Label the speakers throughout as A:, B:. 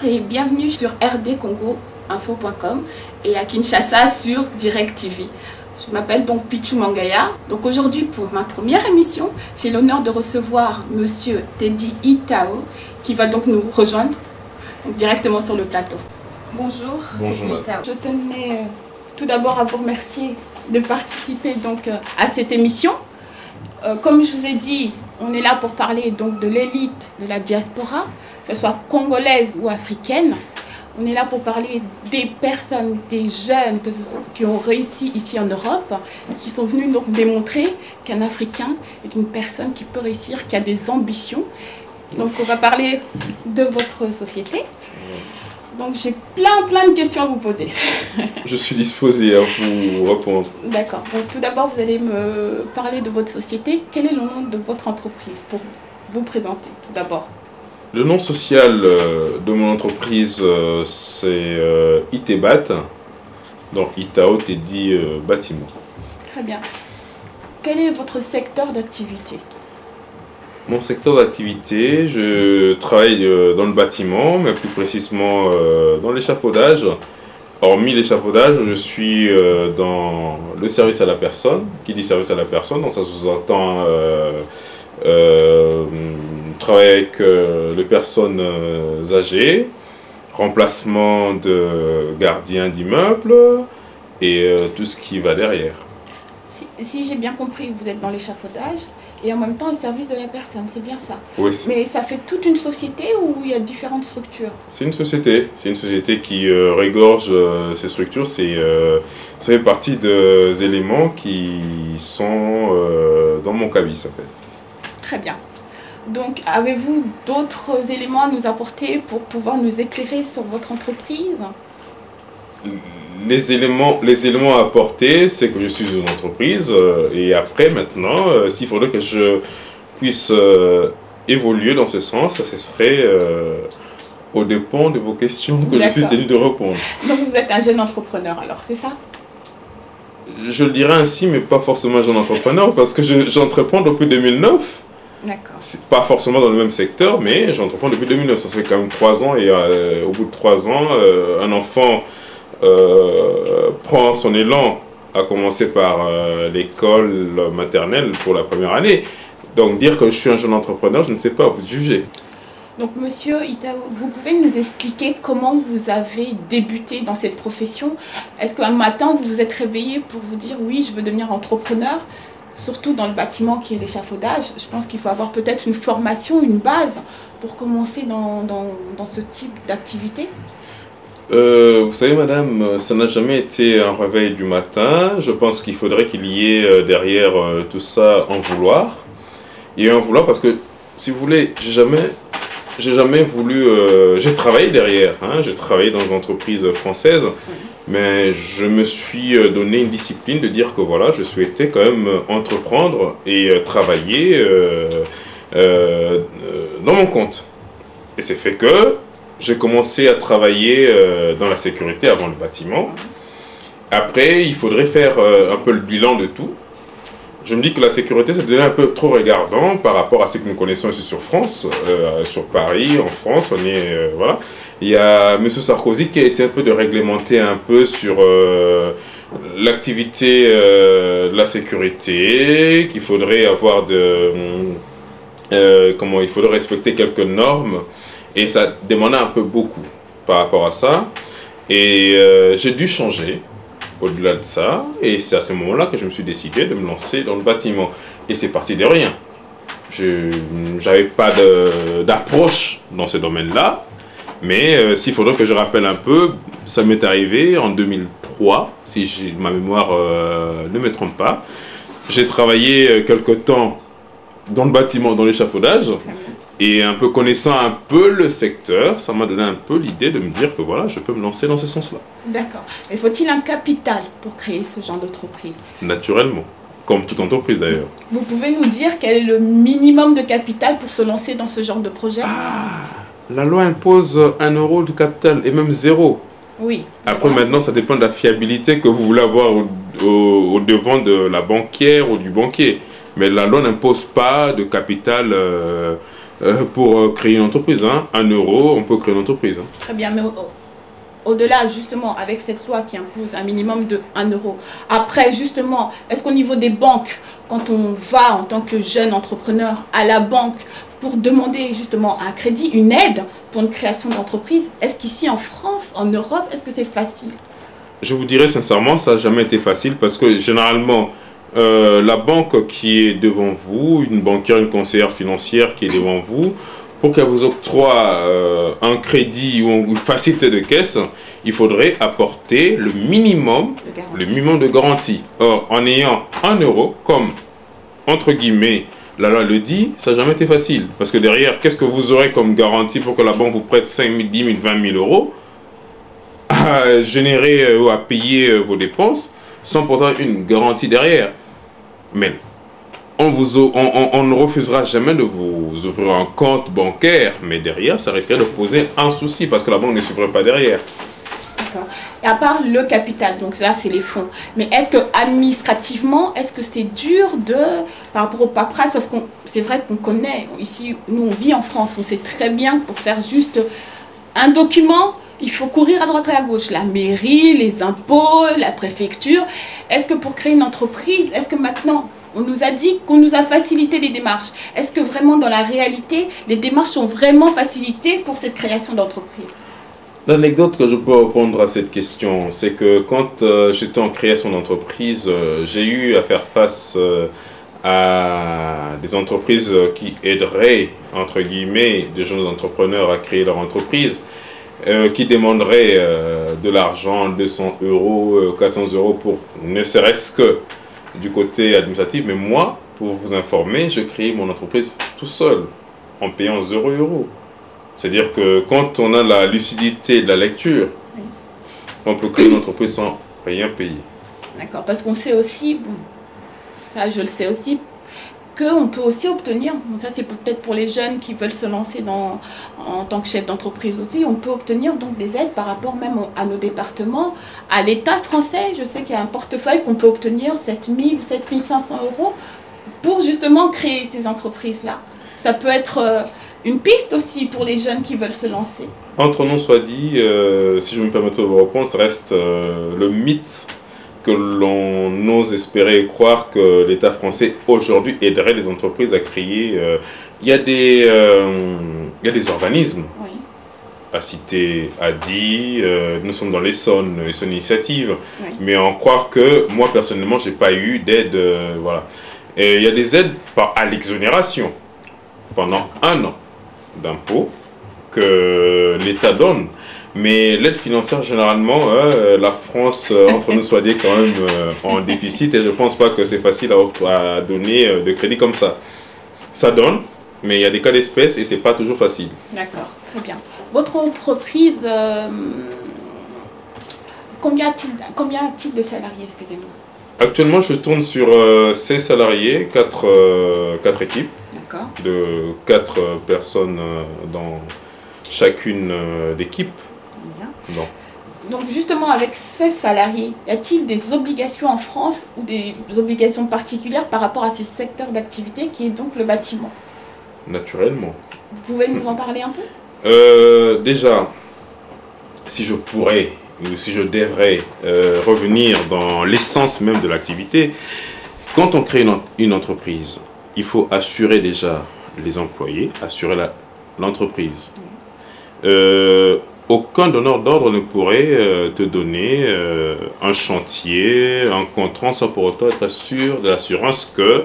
A: et bienvenue sur rdcongoinfo.com et à Kinshasa sur Direct TV. Je m'appelle donc Pichou Mangaya. Donc aujourd'hui, pour ma première émission, j'ai l'honneur de recevoir Monsieur Teddy Itao qui va donc nous rejoindre donc, directement sur le plateau. Bonjour.
B: Bonjour.
A: Je tenais tout d'abord à vous remercier de participer donc à cette émission. Comme je vous ai dit, on est là pour parler donc de l'élite de la diaspora, que ce soit congolaise ou africaine. On est là pour parler des personnes, des jeunes qui ont réussi ici en Europe, qui sont venus donc démontrer qu'un Africain est une personne qui peut réussir, qui a des ambitions. Donc on va parler de votre société. Donc j'ai plein de questions à vous poser.
B: Je suis disposé à vous répondre.
A: D'accord. Donc tout d'abord, vous allez me parler de votre société. Quel est le nom de votre entreprise pour vous présenter tout d'abord?
B: Le nom social de mon entreprise, c'est Itebat. Donc Itao, Teddy Bâtiment.
A: Très bien. Quel est votre secteur d'activité?
B: Mon secteur d'activité, je travaille dans le bâtiment, mais plus précisément dans l'échafaudage. Hormis l'échafaudage, je suis dans le service à la personne. Qui dit service à la personne, donc ça sous-entend travailler avec les personnes âgées, remplacement de gardiens d'immeubles et tout ce qui va derrière.
A: Si j'ai bien compris, vous êtes dans l'échafaudage et en même temps le service de la personne, c'est bien ça?
B: Oui.
A: Mais ça fait toute une société ou il y a différentes structures?
B: C'est une société qui régorge ces structures. Ça fait partie des éléments qui sont dans mon cabis en fait.
A: Très bien. Donc, avez-vous d'autres éléments à nous apporter pour pouvoir nous éclairer sur votre entreprise?
B: Les éléments à apporter, c'est que je suis une entreprise et après, maintenant, s'il faudrait que je puisse évoluer dans ce sens, ce serait au dépend de vos questions que je suis tenu de répondre.
A: Donc, vous êtes un jeune entrepreneur alors, c'est ça?
B: Je le dirais ainsi, mais pas forcément un jeune entrepreneur parce que j'entreprends depuis 2009.
A: D'accord.
B: C'est pas forcément dans le même secteur, mais j'entreprends depuis 2009. Ça fait quand même 3 ans et au bout de 3 ans, un enfant prend son élan, à commencer par l'école maternelle pour la première année. Donc dire que je suis un jeune entrepreneur, je ne sais pas, vous jugez.
A: Donc Monsieur Itao, vous pouvez nous expliquer comment vous avez débuté dans cette profession? Est-ce qu'un matin vous vous êtes réveillé pour vous dire oui, je veux devenir entrepreneur? Surtout dans le bâtiment qui est l'échafaudage, je pense qu'il faut avoir peut-être une formation, une base pour commencer dans ce type d'activité.
B: Vous savez madame, ça n'a jamais été un réveil du matin. Je pense qu'il faudrait qu'il y ait derrière tout ça un vouloir. Il y a un vouloir parce que, si vous voulez, j'ai jamais voulu... j'ai travaillé derrière, hein, j'ai travaillé dans des entreprises françaises, mais je me suis donné une discipline de dire que voilà, je souhaitais quand même entreprendre et travailler dans mon compte. Et c'est fait que j'ai commencé à travailler dans la sécurité avant le bâtiment. Après, il faudrait faire un peu le bilan de tout. Je me dis que la sécurité, c'est devenu un peu trop regardant par rapport à ce que nous connaissons ici sur France, sur Paris, en France. On est, voilà. Il y a M. Sarkozy qui a essayé un peu de réglementer un peu sur l'activité de la sécurité, qu'il faudrait avoir il faudrait respecter quelques normes. Et ça demandait un peu beaucoup par rapport à ça. Et j'ai dû changer au-delà de ça. Et c'est à ce moment-là que je me suis décidé de me lancer dans le bâtiment. Et c'est parti de rien. Je n'avais pas d'approche dans ce domaine-là. Mais s'il faudrait que je rappelle un peu, ça m'est arrivé en 2003, si ma mémoire ne me trompe pas. J'ai travaillé quelque temps dans le bâtiment, dans l'échafaudage. Et un peu connaissant un peu le secteur, ça m'a donné un peu l'idée de me dire que voilà, je peux me lancer dans ce sens-là.
A: D'accord. Mais faut-il un capital pour créer ce genre d'entreprise?
B: Naturellement, comme toute entreprise d'ailleurs.
A: Vous pouvez nous dire quel est le minimum de capital pour se lancer dans ce genre de projet?
B: La loi impose 1 euro de capital et même 0.
A: Oui.
B: Après maintenant, ça dépend de la fiabilité que vous voulez avoir au devant de la banquière ou du banquier. Mais la loi n'impose pas de capital pour créer une entreprise. Hein. 1 euro, on peut créer une entreprise. Hein.
A: Très bien, mais au-delà, justement, avec cette loi qui impose un minimum de 1 euro, après, justement, est-ce qu'au niveau des banques, quand on va en tant que jeune entrepreneur à la banque pour demander justement un crédit, une aide pour une création d'entreprise, est-ce qu'ici en France, en Europe, est-ce que c'est facile?
B: Je vous dirais sincèrement, ça n'a jamais été facile parce que généralement, la banque qui est devant vous, une banquière, une conseillère financière qui est devant vous, pour qu'elle vous octroie un crédit ou une facilité de caisse, il faudrait apporter le minimum de garantie. Or, en ayant 1 euro, comme, entre guillemets, la loi le dit, ça n'a jamais été facile. Parce que derrière, qu'est-ce que vous aurez comme garantie pour que la banque vous prête 5 000, 10 000, 20 000 euros à générer ou à payer vos dépenses sans pourtant une garantie derrière? Mais on ne refusera jamais de vous ouvrir un compte bancaire, mais derrière, ça risquerait de poser un souci parce que la banque ne suivrait pas derrière.
A: D'accord. Et à part le capital, donc là, c'est les fonds. Mais est-ce que administrativement, est-ce que c'est dur par rapport au paperasse? Parce que c'est vrai qu'on connaît, ici, nous, on vit en France, on sait très bien que pour faire juste un document, il faut courir à droite et à gauche. La mairie, les impôts, la préfecture. Est-ce que pour créer une entreprise, est-ce que maintenant... On nous a dit qu'on nous a facilité les démarches. Est-ce que vraiment dans la réalité, les démarches sont vraiment facilitées pour cette création d'entreprise?
B: L'anecdote que je peux répondre à cette question, c'est que quand j'étais en création d'entreprise, j'ai eu à faire face à des entreprises qui aideraient, entre guillemets, des jeunes entrepreneurs à créer leur entreprise, qui demanderaient de l'argent, 200 euros, 400 euros pour ne serait-ce que du côté administratif, mais moi, pour vous informer, je crée mon entreprise tout seul, en payant 0 euros. C'est-à-dire que quand on a la lucidité de la lecture, oui, on peut créer une entreprise sans rien payer.
A: D'accord, parce qu'on sait aussi, bon, ça je le sais aussi, qu'on peut aussi obtenir, bon, ça c'est peut-être pour les jeunes qui veulent se lancer en tant que chef d'entreprise aussi, on peut obtenir donc des aides par rapport même à nos départements, à l'État français. Je sais qu'il y a un portefeuille qu'on peut obtenir 7 000 ou 7 500 euros pour justement créer ces entreprises-là. Ça peut être une piste aussi pour les jeunes qui veulent se lancer.
B: Entre nous soit dit, si je me permets de vous répondre, ça reste le mythe que l'on ose espérer et croire que l'État français aujourd'hui aiderait les entreprises à créer. Il y a des organismes, oui, à citer ADI, nous sommes dans l'Essonne, Essonne Initiative, oui, mais en croire que moi personnellement j'ai pas eu d'aide, voilà. Et il y a des aides à l'exonération pendant 1 an d'impôts que l'État donne. Mais l'aide financière, généralement, la France, entre nous soit dit, quand même en déficit. Et je ne pense pas que c'est facile à donner de crédit comme ça. Ça donne, mais il y a des cas d'espèce et ce n'est pas toujours facile.
A: D'accord, très bien. Votre entreprise, combien a-t-il de salariés, excusez-moi?
B: Actuellement, je tourne sur 16 salariés, 4 équipes, de 4 personnes dans chacune d'équipes.
A: Donc justement, avec 16 salariés, y a-t-il des obligations en France ou des obligations particulières par rapport à ce secteur d'activité qui est donc le bâtiment?
B: Naturellement.
A: Vous pouvez nous en parler un peu?
B: Déjà, si je pourrais ou si je devrais revenir dans l'essence même de l'activité, quand on crée une entreprise, il faut assurer déjà les employés, assurer l'entreprise. Aucun donneur d'ordre ne pourrait te donner un chantier, un contrat sans pour autant être sûr de l'assurance que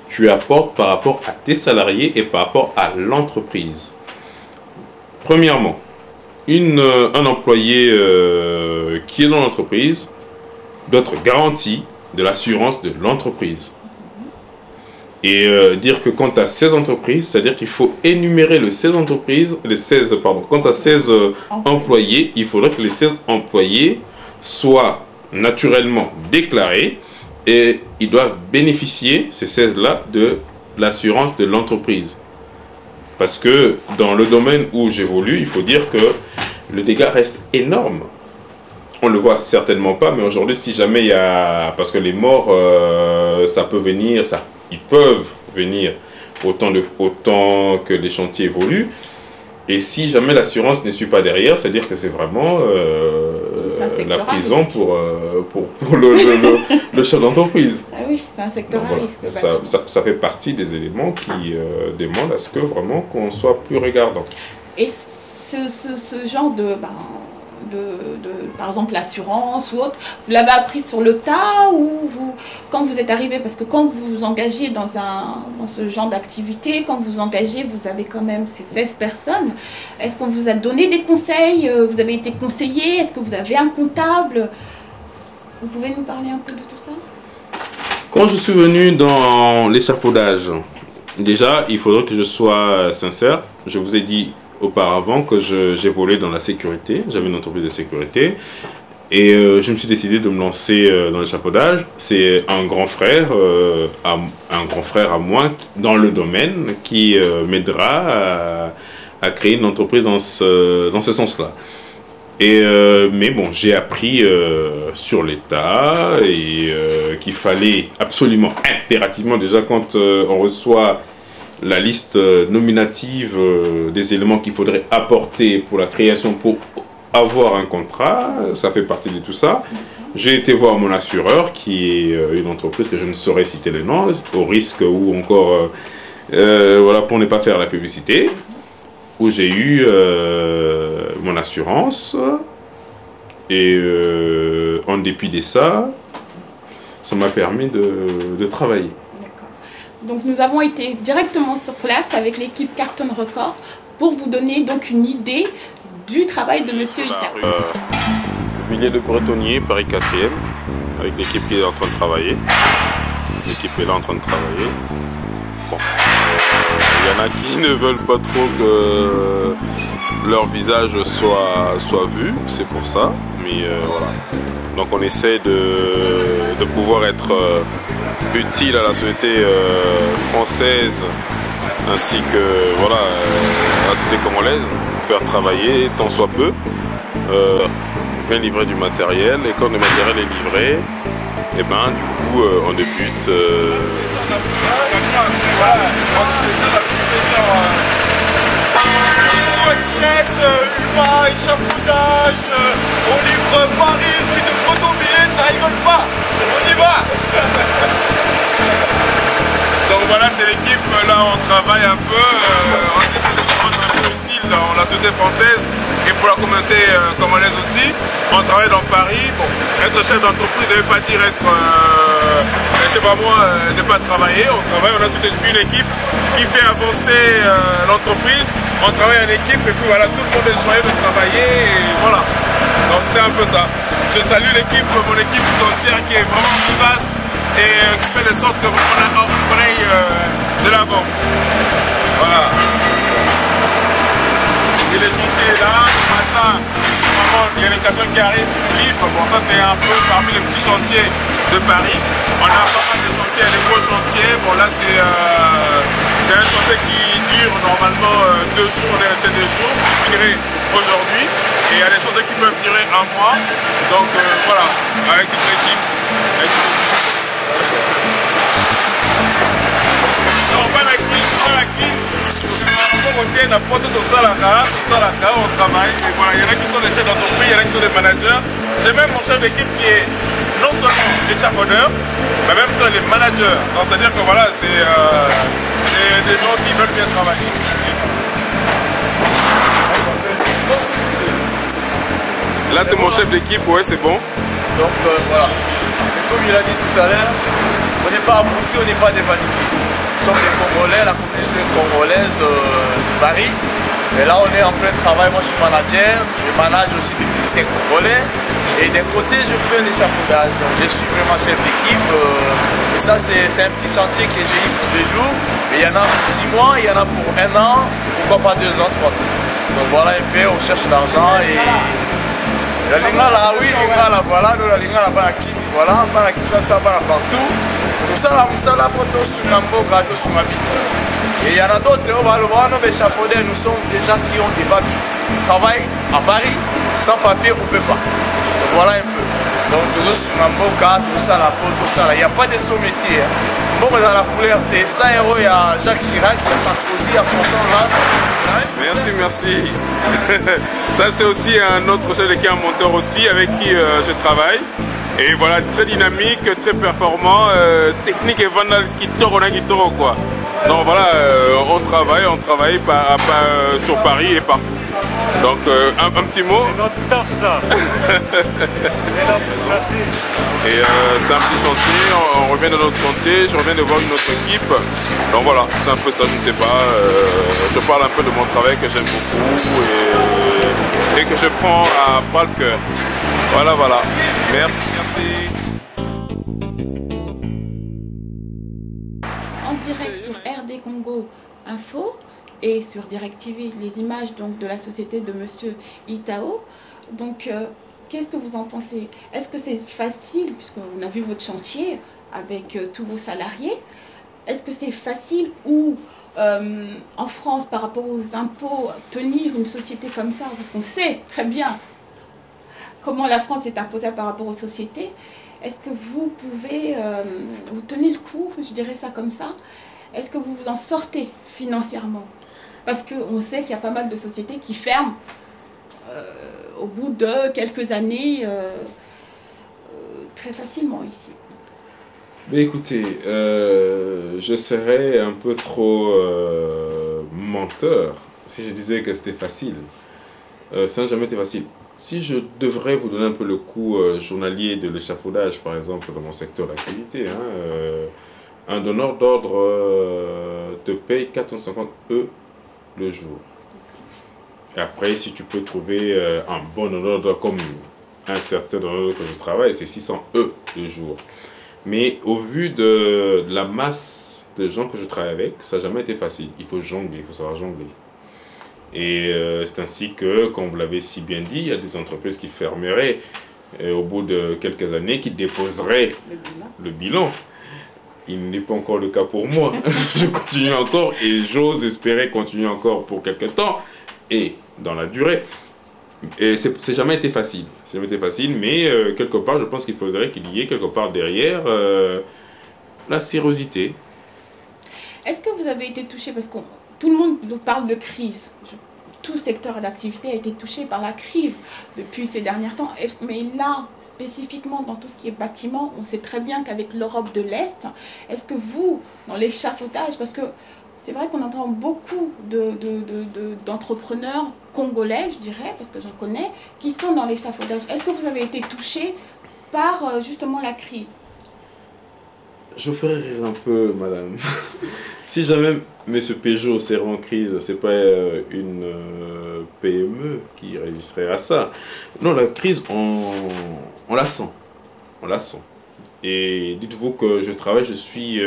B: tu apportes par rapport à tes salariés et par rapport à l'entreprise. Premièrement, un employé qui est dans l'entreprise doit être garanti de l'assurance de l'entreprise. Et dire que quand tu as 16 entreprises, c'est-à-dire qu'il faut énumérer les 16 entreprises, quand tu as 16 employés, il faudrait que les 16 employés soient naturellement déclarés et ils doivent bénéficier, ces 16-là, de l'assurance de l'entreprise. Parce que dans le domaine où j'évolue, il faut dire que le dégât reste énorme. On ne le voit certainement pas, mais aujourd'hui, si jamais il y a... Parce que les morts, ça peut venir, ils peuvent venir autant que les chantiers évoluent. Et si jamais l'assurance ne suit pas derrière, c'est-à-dire que c'est vraiment la prison pour le chef d'entreprise.
A: Ah oui, c'est un secteur à risque.
B: Ça fait partie des éléments qui demandent à ce que vraiment qu'on soit plus regardant.
A: Et ce genre par exemple l'assurance ou autre, vous l'avez appris sur le tas ou quand vous êtes arrivé, parce que quand vous vous engagez dans ce genre d'activité, quand vous engagez, vous avez quand même ces 16 personnes, est-ce qu'on vous a donné des conseils, vous avez été conseillé, est-ce que vous avez un comptable? Vous pouvez nous parler un peu de tout ça?
B: Quand je suis venu dans l'échafaudage, déjà il faudrait que je sois sincère. Je vous ai dit auparavant que j'évoluais dans la sécurité, j'avais une entreprise de sécurité et je me suis décidé de me lancer dans l'échafaudage. C'est un grand frère à moi dans le domaine qui m'aidera à créer une entreprise dans ce sens-là. Mais bon, j'ai appris sur l'état et qu'il fallait absolument, impérativement, déjà quand on reçoit la liste nominative des éléments qu'il faudrait apporter pour la création, pour avoir un contrat, ça fait partie de tout ça. J'ai été voir mon assureur, qui est une entreprise que je ne saurais citer le nom, au risque ou encore, voilà, pour ne pas faire la publicité, où j'ai eu mon assurance, et en dépit de ça, ça m'a permis de travailler.
A: Donc nous avons été directement sur place avec l'équipe Carton Record pour vous donner donc une idée du travail de Monsieur Ita.
B: Milieu de Bretonnier, Paris 4e, avec l'équipe qui est en train de travailler. L'équipe est là en train de travailler. Bon. Il y en a qui ne veulent pas trop que leur visage soit vu, c'est pour ça. Mais voilà. Donc on essaie de pouvoir être utile à la société française ainsi que voilà, à la société congolaise, faire travailler tant soit peu, bien livrer du matériel, et quand le matériel est livré, et ben du coup on débute.
C: Express, humain, échafaudage, on livre Paris, rue de Bretonnier, ça rigole pas, on y va. Donc voilà, c'est l'équipe, là on travaille un peu, on essaie de se rendre un peu utile dans la société française et pour la communauté congolaise aussi. On travaille dans Paris, bon, être chef d'entreprise ne veut pas dire être, je sais pas moi, ne pas travailler. On travaille, on a toute une équipe qui fait avancer l'entreprise. On travaille en équipe et puis voilà, tout le monde est joyeux de travailler et voilà. Donc c'était un peu ça. Je salue l'équipe, mon équipe tout entière qui est vraiment vivace et qui fait de sorte qu'on aille de l'avant. Voilà. Et les chantiers là, ce matin, il y a les camions qui arrivent, qui livrent. Bon, ça c'est un peu parmi les petits chantiers de Paris. On a pas mal de chantiers, les gros chantiers. Bon là c'est un chantier qui dure normalement 2 jours, on est resté 2 jours, qui finirait aujourd'hui. Et il y a des chantiers qui peuvent durer 1 mois. Donc voilà, avec toute l'équipe. Non, pas la crise, pas la crise. On apporte tout ça là, on travaille. Et voilà, il y en a qui sont des chefs d'entreprise, il y en a qui sont des managers. J'ai même mon chef d'équipe qui est non seulement échafaudeur, mais même les managers. Donc c'est-à-dire que voilà, c'est des gens qui veulent bien travailler. Là c'est mon chef d'équipe, ouais c'est bon.
D: Donc voilà, c'est comme il a dit tout à l'heure, on n'est pas abrutis, on n'est pas des vanitiers. Nous sommes des Congolais, la communauté congolaise de Paris. Et là on est en plein travail, moi je suis manager, je manage aussi des musiciens congolais. Et d'un côté je fais l'échafaudage, donc je suis vraiment chef d'équipe. Et ça c'est un petit chantier que j'ai eu tous les jours. Et il y en a pour 6 mois, il y en a pour 1 an, pourquoi pas 2 ans, 3 ans. Donc voilà un peu, on cherche l'argent et... La lingala, oui, lingala, voilà, la lingala, voilà, voilà, voilà, ça, voilà, partout. Tout ça, là, moussala, poto, sunambo, gato, sumabi. Et il y en a d'autres, nos échafaudeurs, nous sommes des gens qui ont des papiers. Ils travaillent à Paris, sans papier, on ne peut pas. Donc, voilà un peu. Donc tozosunga mboka tosala po tosala, il n'y a pas de sous-métier. Mboka dans la couleur T, 100 € il y a Jacques Chirac, il y a Sarkozy, il y a François Hollande.
C: Merci, merci. Ça c'est aussi un autre chef qui est un monteur aussi avec qui je travaille. Et voilà, très dynamique, très performant, technique et vandal qui toro quoi. Donc voilà, on travaille sur Paris et partout. Donc un petit mot.
D: C'est notre taf ça.
C: Et c'est un petit chantier, on revient dans notre chantier, je reviens de voir une autre équipe. Donc voilà, c'est un peu ça, je ne sais pas. Je parle un peu de mon travail que j'aime beaucoup et que je prends à bras le cœur. Voilà, voilà. Merci, merci.
A: En direct sur RD Congo Info et sur DirecTV, les images donc de la société de Monsieur Itao. Donc, qu'est-ce que vous en pensez? Est-ce que c'est facile, puisqu'on a vu votre chantier avec tous vos salariés, est-ce que c'est facile ou en France, par rapport aux impôts, tenir une société comme ça? Parce qu'on sait très bien comment la France est imposée par rapport aux sociétés. Est-ce que vous pouvez, vous tenir le coup, je dirais ça comme ça? Est-ce que vous vous en sortez financièrement? Parce qu'on sait qu'il y a pas mal de sociétés qui ferment au bout de quelques années très facilement ici.
B: Mais écoutez, je serais un peu trop menteur si je disais que c'était facile. Ça n'a jamais été facile. Si je devrais vous donner un peu le coût journalier de l'échafaudage, par exemple, dans mon secteur d'activité, un donneur d'ordre te paye 450 € le jour. Et après, si tu peux trouver un bon donneur d'ordre comme un certain donneur d'ordre que je travaille, c'est 600 € le jour. Mais au vu de la masse de gens que je travaille avec, ça n'a jamais été facile. Il faut jongler, il faut savoir jongler. Et c'est ainsi que, comme vous l'avez si bien dit, il y a des entreprises qui fermeraient au bout de quelques années, qui déposeraient le bilan. Il n'est pas encore le cas pour moi. Je continue encore et j'ose espérer continuer encore pour quelques temps et dans la durée. Et c'est jamais été facile. C'est jamais été facile, mais quelque part, je pense qu'il faudrait qu'il y ait quelque part derrière la sérosité.
A: Est-ce que vous avez été touché, parce que tout le monde vous parle de crise, tout secteur d'activité a été touché par la crise depuis ces derniers temps, mais là, spécifiquement dans tout ce qui est bâtiment, on sait très bien qu'avec l'Europe de l'Est, est-ce que vous, dans l'échafaudage, parce que c'est vrai qu'on entend beaucoup d'entrepreneurs congolais, je dirais, parce que j'en connais, qui sont dans l'échafaudage. Est-ce que vous avez été touché par justement la crise?
B: Je ferais rire un peu, madame. Si jamais M. Peugeot serait en crise, c'est pas une PME qui résisterait à ça. Non, la crise, on la sent. On la sent. Et dites-vous que je travaille, je suis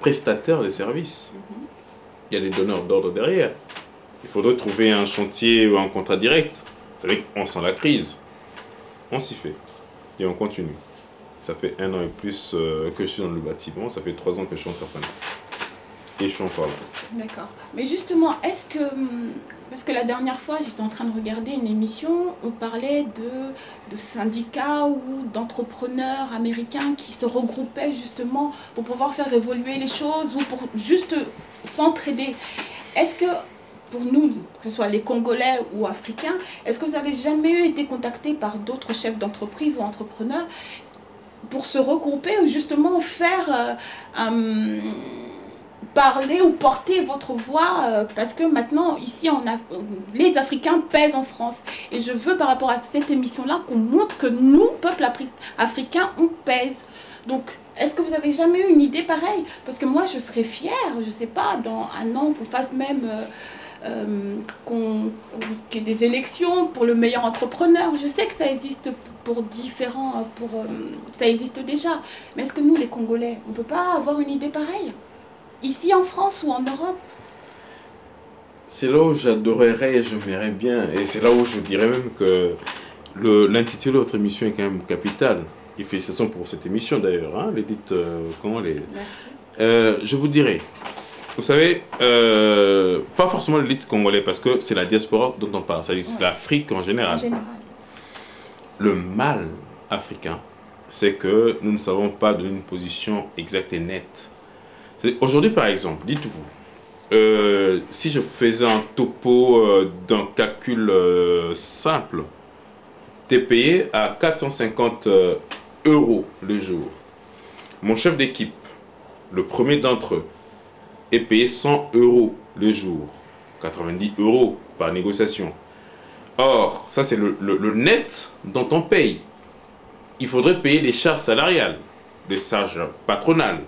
B: prestataire de services. Il y a des donneurs d'ordre derrière. Il faudrait trouver un chantier ou un contrat direct. Vous savez qu'on sent la crise. On s'y fait. Et on continue. Ça fait 1 an et plus que je suis dans le bâtiment. Ça fait 3 ans que je suis entrepreneur. Et je suis encore là.
A: D'accord. Mais justement, est-ce que... Parce que la dernière fois, j'étais en train de regarder une émission, on parlait de syndicats ou d'entrepreneurs américains qui se regroupaient justement pour pouvoir faire évoluer les choses ou pour juste s'entraider. Est-ce que, pour nous, que ce soit les Congolais ou Africains, est-ce que vous avez jamais été contacté par d'autres chefs d'entreprise ou entrepreneurs pour se regrouper ou justement faire parler ou porter votre voix, parce que maintenant, ici, les Africains pèsent en France. Et je veux, par rapport à cette émission-là, qu'on montre que nous, peuple africain, on pèse. Donc, est-ce que vous avez jamais eu une idée pareille? Parce que moi, je serais fière, je sais pas, dans 1 an, qu'on fasse même... qu'il y ait des élections pour le meilleur entrepreneur. Je sais que ça existe pour différents... ça existe déjà. Mais est-ce que nous, les Congolais, on ne peut pas avoir une idée pareille? Ici en France ou en Europe?
B: C'est là où j'adorerais et je verrais bien. Et c'est là où je dirais même que l'intitulé de votre émission est quand même capital. Et félicitations pour cette émission d'ailleurs. Hein, l'élite, comment les... je vous dirais, vous savez, pas forcément l'élite congolaise parce que c'est la diaspora dont on parle. C'est l'Afrique en général. le mal africain, c'est que nous ne savons pas donner une position exacte et nette. Aujourd'hui, par exemple, dites-vous, si je faisais un topo d'un calcul simple, tu es payé à 450 € le jour. Mon chef d'équipe, le premier d'entre eux, est payé 100 € le jour, 90 € par négociation. Or, ça c'est le net dont on paye. Il faudrait payer les charges salariales, les charges patronales,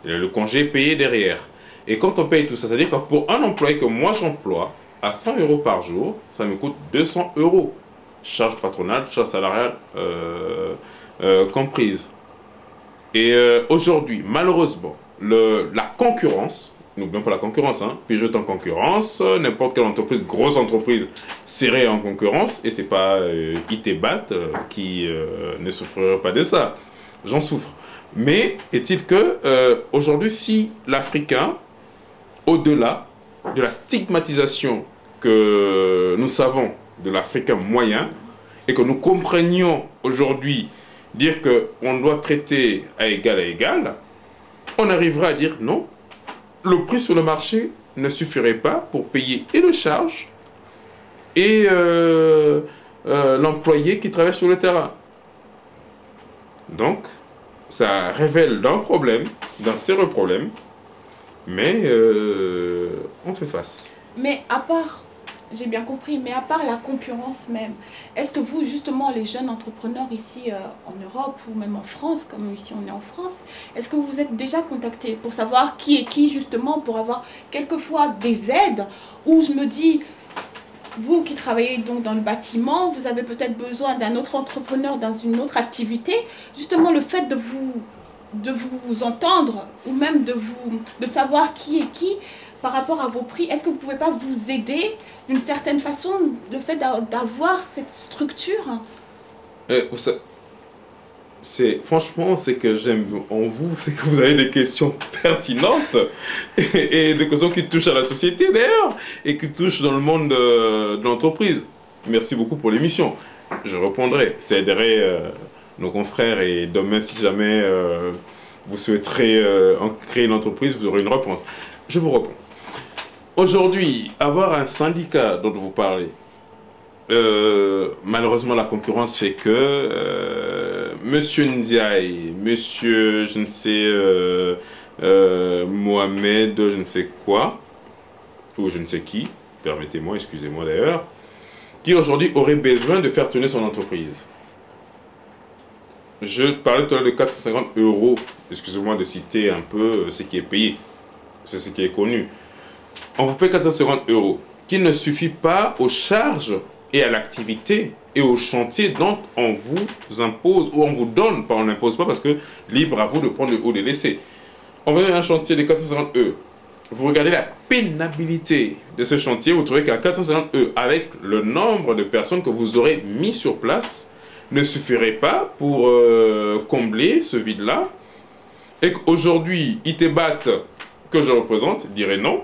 B: le congé payé derrière. Et quand on paye tout ça, c'est-à-dire que pour un employé que moi j'emploie à 100 € par jour, ça me coûte 200 €. Charges patronales, charges salariales comprises. Et aujourd'hui, malheureusement, la concurrence, n'oublions pas la concurrence, hein, puis en concurrence, n'importe quelle entreprise, grosse entreprise, serait en concurrence, et c'est pas Itebat qui ne souffrirait pas de ça. J'en souffre. Mais est-il que aujourd'hui, si l'Africain, au-delà de la stigmatisation que nous savons de l'Africain moyen, et que nous comprenions aujourd'hui dire qu'on doit traiter à égal, on arrivera à dire non, le prix sur le marché ne suffirait pas pour payer et le charge et l'employé qui travaille sur le terrain. Donc, ça révèle d'un problème, d'un sérieux problème, mais on fait face.
A: Mais à part, j'ai bien compris, mais à part la concurrence même, est-ce que vous, justement, les jeunes entrepreneurs ici en Europe ou même en France, comme ici on est en France, est-ce que vous vous êtes déjà contactés pour savoir qui est qui, justement, pour avoir quelquefois des aides, où je me dis, vous qui travaillez donc dans le bâtiment, vous avez peut-être besoin d'un autre entrepreneur dans une autre activité, justement le fait de vous entendre ou même de savoir qui est qui par rapport à vos prix, est-ce que vous ne pouvez pas vous aider d'une certaine façon, le fait d'avoir cette structure?
B: Franchement, ce que j'aime en vous, c'est que vous avez des questions pertinentes et des questions qui touchent à la société d'ailleurs et qui touchent dans le monde de l'entreprise. Merci beaucoup pour l'émission. Je répondrai, ça aiderait nos confrères et demain, si jamais vous souhaiterez créer une entreprise, vous aurez une réponse. Je vous réponds. Aujourd'hui, avoir un syndicat dont vous parlez, malheureusement la concurrence fait que Monsieur Ndiaye, Monsieur je ne sais Mohamed, je ne sais quoi, ou je ne sais qui, permettez-moi, excusez-moi d'ailleurs, qui aujourd'hui aurait besoin de faire tourner son entreprise. Je parlais tout à l'heure de 450 €, excusez-moi de citer un peu ce qui est payé, c'est ce qui est connu. On vous paye 450 €, qui ne suffit pas aux charges et à l'activité et au chantier dont on vous impose ou on vous donne, pas on n'impose pas parce que libre à vous de prendre ou de laisser. On va faire un chantier de 450 €. Vous regardez la pénibilité de ce chantier, vous trouvez qu'à 450 €, avec le nombre de personnes que vous aurez mis sur place, ne suffirait pas pour combler ce vide-là. Et qu'aujourd'hui, Itebat, que je représente, dirait non.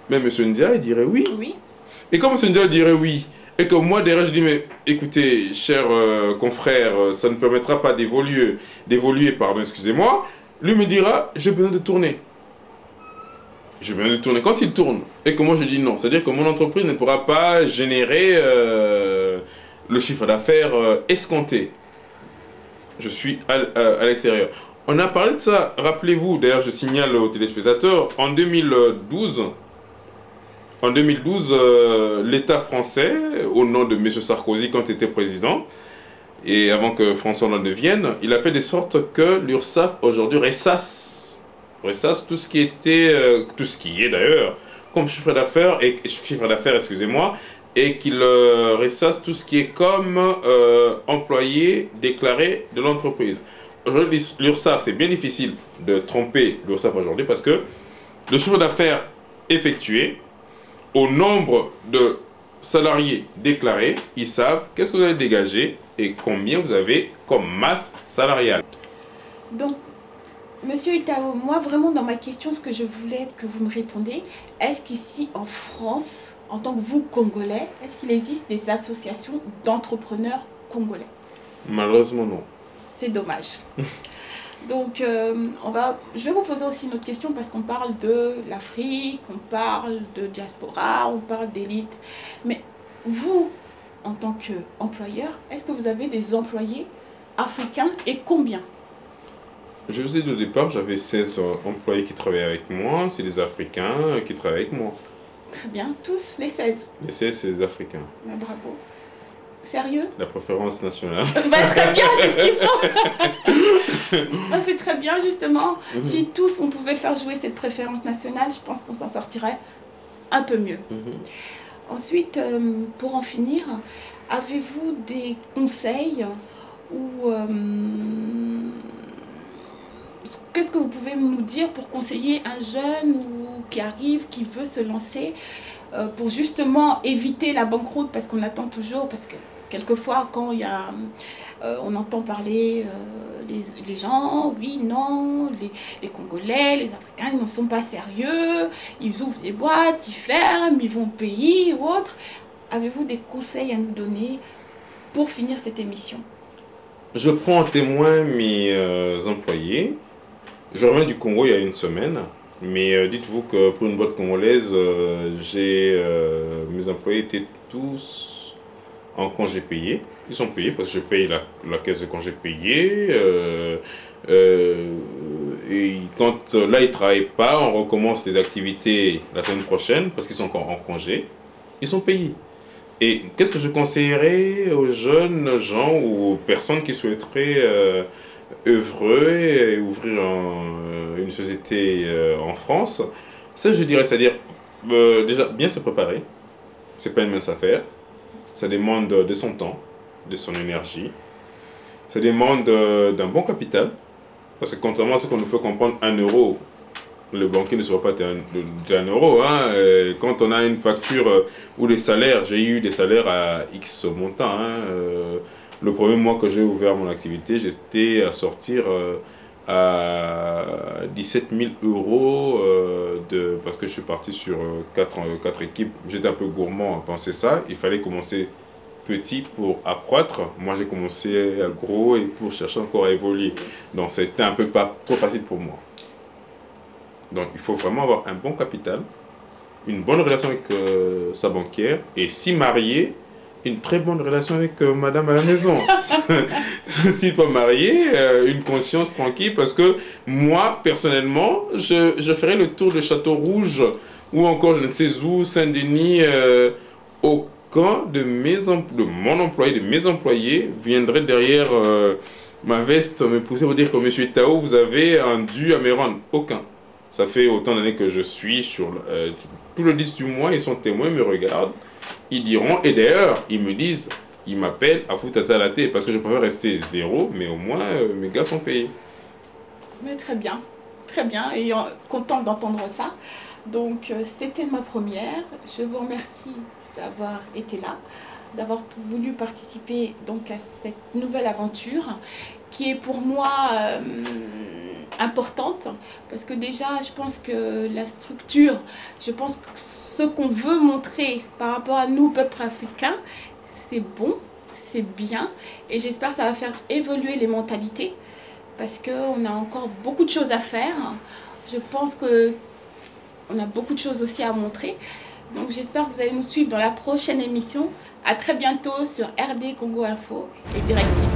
B: Mais M. Ndiaye dirait oui.
A: Oui.
B: Et comme M. Ndiaye dirait oui, et que moi derrière je dis, mais écoutez, cher confrère, ça ne permettra pas d'évoluer, pardon, excusez-moi, lui me dira, j'ai besoin de tourner. J'ai besoin de tourner. Quand il tourne, et que moi je dis non, c'est-à-dire que mon entreprise ne pourra pas générer le chiffre d'affaires escompté. Je suis à l'extérieur. On a parlé de ça, rappelez-vous, d'ailleurs je signale aux téléspectateurs, en 2012, l'État français, au nom de M. Sarkozy quand il était président, et avant que François Hollande ne vienne, il a fait de sorte que l'URSSAF aujourd'hui ressasse tout ce qui est d'ailleurs, comme chiffre d'affaires, excusez-moi, et qu'il ressasse tout ce qui est comme employé déclaré de l'entreprise. Aujourd'hui, l'URSSAF, c'est bien difficile de tromper l'URSSAF aujourd'hui parce que le chiffre d'affaires effectué, au nombre de salariés déclarés, ils savent qu'est-ce que vous avez dégagé et combien vous avez comme masse salariale.
A: Donc, Monsieur Itao, moi vraiment dans ma question, ce que je voulais que vous me répondiez, est-ce qu'ici en France, en tant que vous Congolais, est-ce qu'il existe des associations d'entrepreneurs congolais?
B: Malheureusement, non.
A: C'est dommage. Donc, je vais vous poser aussi une autre question parce qu'on parle de l'Afrique, on parle de diaspora, on parle d'élite. Mais vous, en tant qu'employeur, est-ce que vous avez des employés africains et combien?
B: Je vous ai dit au départ, j'avais 16 employés qui travaillaient avec moi. C'est des Africains qui travaillent avec moi.
A: Très bien, tous les 16.
B: Les 16, c'est des Africains.
A: Mais bravo. Sérieux?
B: La préférence nationale.
A: Bah, très bien, c'est ce qu'il faut. Bah, c'est très bien, justement. Si tous, on pouvait faire jouer cette préférence nationale, je pense qu'on s'en sortirait un peu mieux. Ensuite, pour en finir, avez-vous des conseils ou qu'est-ce que vous pouvez nous dire pour conseiller un jeune qui arrive, qui veut se lancer, pour justement éviter la banqueroute, parce qu'on attend toujours, parce que quelquefois quand il y a, on entend parler les gens, oui, non, les Congolais, les Africains, ils ne sont pas sérieux, ils ouvrent des boîtes, ils ferment, ils vont au pays ou autre. Avez-vous des conseils à nous donner pour finir cette émission?
B: Je prends en témoin mes employés. Je reviens du Congo il y a une semaine, mais dites-vous que pour une boîte congolaise, mes employés étaient tous en congé payé. Ils sont payés parce que je paye la caisse de congé payé. Et quand là, ils ne travaillent pas, on recommence les activités la semaine prochaine parce qu'ils sont encore en congé. Ils sont payés. Et qu'est-ce que je conseillerais aux jeunes gens ou aux personnes qui souhaiteraient œuvrer et ouvrir une société en France? Ça, je dirais, c'est-à-dire, déjà, bien se préparer. C'est pas une mince affaire. Ça demande de son temps, de son énergie. Ça demande d'un bon capital. Parce que contrairement à ce qu'on nous fait comprendre, 1 euro, le banquier ne sera pas d'1 euro. Hein. Quand on a une facture ou les salaires, j'ai eu des salaires à X montant. Hein. Le premier mois que j'ai ouvert mon activité, j'étais à sortir à 17 000 euros parce que je suis parti sur 4 équipes. J'étais un peu gourmand à penser ça. Il fallait commencer petit pour accroître. Moi, j'ai commencé à gros et pour chercher encore à évoluer. Donc, c'était un peu pas trop facile pour moi. Donc, il faut vraiment avoir un bon capital, une bonne relation avec sa banquière et si marié, une très bonne relation avec madame à la maison. Si pas marié, une conscience tranquille parce que moi, personnellement, je ferai le tour de Château-Rouge ou encore je ne sais où, Saint-Denis, aucun de mon employé, de mes employés viendrait derrière ma veste me pousser pour dire que monsieur Tao, vous avez un dû à me rendre. Aucun. Ça fait autant d'années que je suis sur tout le 10 du mois, ils sont témoins, ils me regardent. Ils diront, et d'ailleurs, ils me disent, ils m'appellent à Foutata Laté parce que je préfère rester zéro, mais au moins mes gars sont payés.
A: Mais très bien, et content d'entendre ça. Donc, c'était ma première. Je vous remercie d'avoir été là, d'avoir voulu participer donc à cette nouvelle aventure qui est pour moi importante parce que déjà je pense que la structure, je pense que ce qu'on veut montrer par rapport à nous, peuple africain, c'est bon, c'est bien et j'espère que ça va faire évoluer les mentalités parce qu'on a encore beaucoup de choses à faire. Je pense qu'on a beaucoup de choses aussi à montrer. Donc j'espère que vous allez nous suivre dans la prochaine émission. À très bientôt sur RD Congo Info et Directive.